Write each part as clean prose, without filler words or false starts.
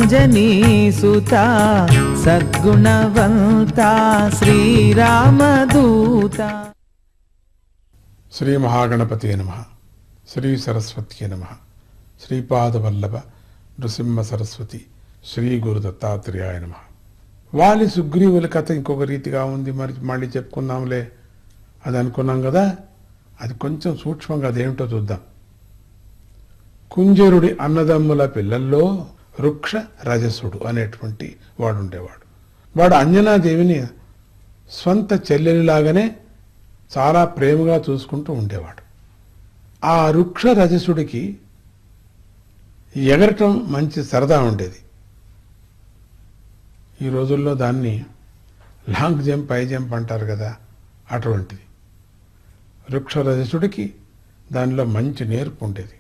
అంజనీ సుత సద్గుణవంత శ్రీరామదూత. శ్రీ మహాగణపతి నమః. శ్రీ సరస్వతి నమః. శ్రీపాదవల్లభ నృసింహ సరస్వతి శ్రీ గురు దత్తాత్రేయాయ నమః. వాలి సుగ్రీవుల కథ ఇంకొక రీతిగా ఉంది, మరి మళ్ళీ చెప్పుకుందాంలే అది అనుకున్నాం కదా. అది కొంచెం సూక్ష్మంగా అదేమిటో చూద్దాం. కుంజరుడి అన్నదమ్ముల పిల్లల్లో వృక్ష రజసుడు అనేటువంటి వాడు ఉండేవాడు. వాడు అంజనాదేవిని స్వంత చెల్లెలిలాగానే చాలా ప్రేమగా చూసుకుంటూ ఉండేవాడు. ఆ వృక్ష రజసుడికి ఎగరటం మంచి సరదా ఉండేది. ఈ రోజుల్లో దాన్ని లాంగ్ జంప్, హై జంప్ అంటారు కదా, అటువంటిది. వృక్ష రజసుడికి దానిలో మంచి నేర్పు ఉండేది.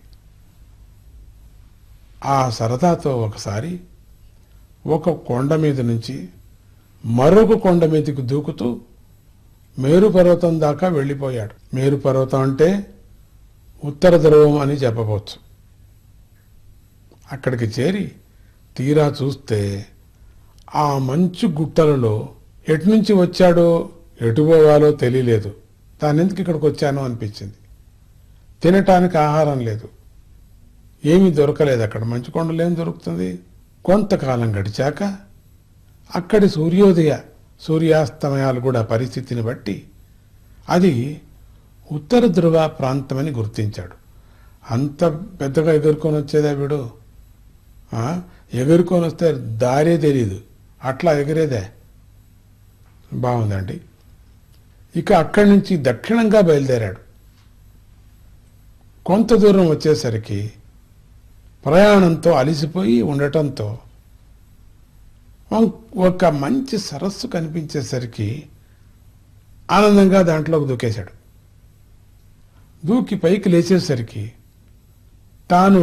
ఆ సరదాతో ఒకసారి ఒక కొండ మీద నుంచి మరొక కొండ మీదకి దూకుతూ మేరు పర్వతం దాకా వెళ్ళిపోయాడు. మేరు పర్వతం అంటే ఉత్తర ధ్రువం అని చెప్పవచ్చు. అక్కడికి చేరి తీరా చూస్తే ఆ మంచు గుట్టలలో ఎటు నుంచి వచ్చాడో ఎటు పోవాలో తెలియలేదు. తానెందుకు ఇక్కడికి వచ్చానో అనిపించింది. తినటానికి ఆహారం లేదు, ఏమీ దొరకలేదు. అక్కడ మంచు కొండలు ఏం దొరుకుతుంది? కొంతకాలం గడిచాక అక్కడి సూర్యాస్తమయాలు కూడా పరిస్థితిని బట్టి అది ఉత్తర ధ్రువ ప్రాంతమని గుర్తించాడు. అంత పెద్దగా ఎగురుకొని వచ్చేదా వీడు? ఎగురుకొని వస్తే దారే తెలీదు, అట్లా ఎగిరేదే. బాగుందండి. ఇక అక్కడి నుంచి దక్షిణంగా బయలుదేరాడు. కొంత దూరం వచ్చేసరికి ప్రయాణంతో అలిసిపోయి ఉండటంతో ఒక మంచి సరస్సు కనిపించేసరికి ఆనందంగా దాంట్లోకి దూకేశాడు. దూకి పైకి లేచేసరికి తాను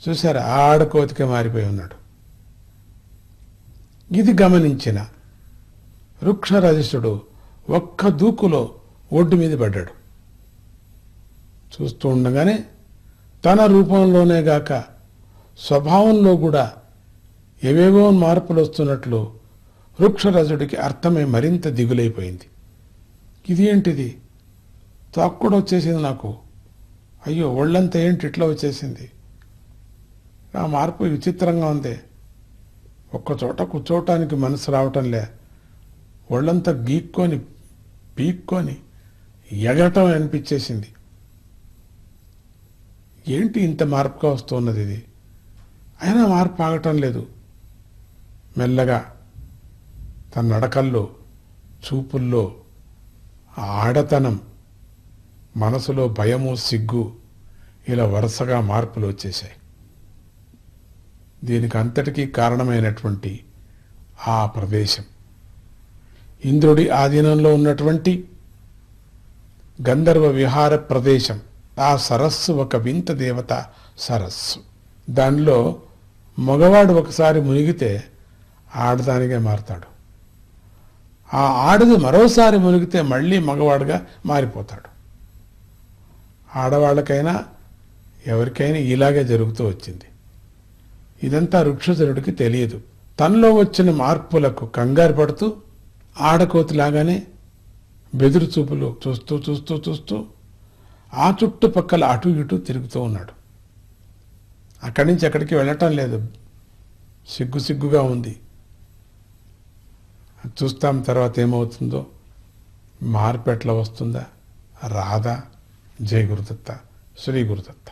చూశారు, ఆడకోతిగా మారిపోయి ఉన్నాడు. ఇది గమనించిన వృక్షరజసుడు ఒక్క దూకులో ఒడ్డు మీద పడ్డాడు. చూస్తూ ఉండగానే తన రూపంలోనే గాక స్వభావంలో కూడా ఏవేవో మార్పులు వస్తున్నట్లు వృక్షరజుడికి అర్థమై మరింత దిగులైపోయింది. ఇది ఏంటిది? తాక్కుడు వచ్చేసింది నాకు. అయ్యో, ఒళ్ళంతా ఏంటి ఇట్లా వచ్చేసింది? ఆ మార్పు విచిత్రంగా ఉంది. ఒక్కచోట కూర్చోవటానికి మనసు రావటంలే. ఒళ్ళంతా గీక్కొని పీక్కొని ఎగటం అనిపించేసింది. ఏంటి ఇంత మార్పుగా వస్తున్నది ఇది? అయినా మార్పు ఆగటం లేదు. మెల్లగా తన నడకల్లో, చూపుల్లో ఆడతనం, మనసులో భయము, సిగ్గు, ఇలా వరుసగా మార్పులు వచ్చేశాయి. దీనికి అంతటికీ కారణమైనటువంటి ఆ ప్రదేశం ఇంద్రుడి ఆధీనంలో ఉన్నటువంటి గంధర్వ విహార ప్రదేశం. ఆ సరస్సు ఒక వింత దేవత సరస్సు. దానిలో మగవాడు ఒకసారి మునిగితే ఆడదానిగా మారతాడు. ఆ ఆడది మరోసారి మునిగితే మళ్ళీ మగవాడుగా మారిపోతాడు. ఆడవాళ్ళకైనా ఎవరికైనా ఇలాగే జరుగుతూ వచ్చింది. ఇదంతా వృక్షధరుడికి తెలియదు. తనలో వచ్చిన మార్పులకు కంగారు పడుతూ ఆడకోతిలాగానే బెదురు చూపులు చూస్తూ చూస్తూ చూస్తూ ఆ చుట్టుపక్కల అటు ఇటు తిరుగుతూ ఉన్నాడు. అక్కడి నుంచి ఎక్కడికి వెళ్ళటం లేదు. సిగ్గుగా ఉంది. చూస్తాం తర్వాత ఏమవుతుందో, మార్పు ఎట్లా వస్తుందా రాదా. జై గురుదత్త, శ్రీ గురుదత్త.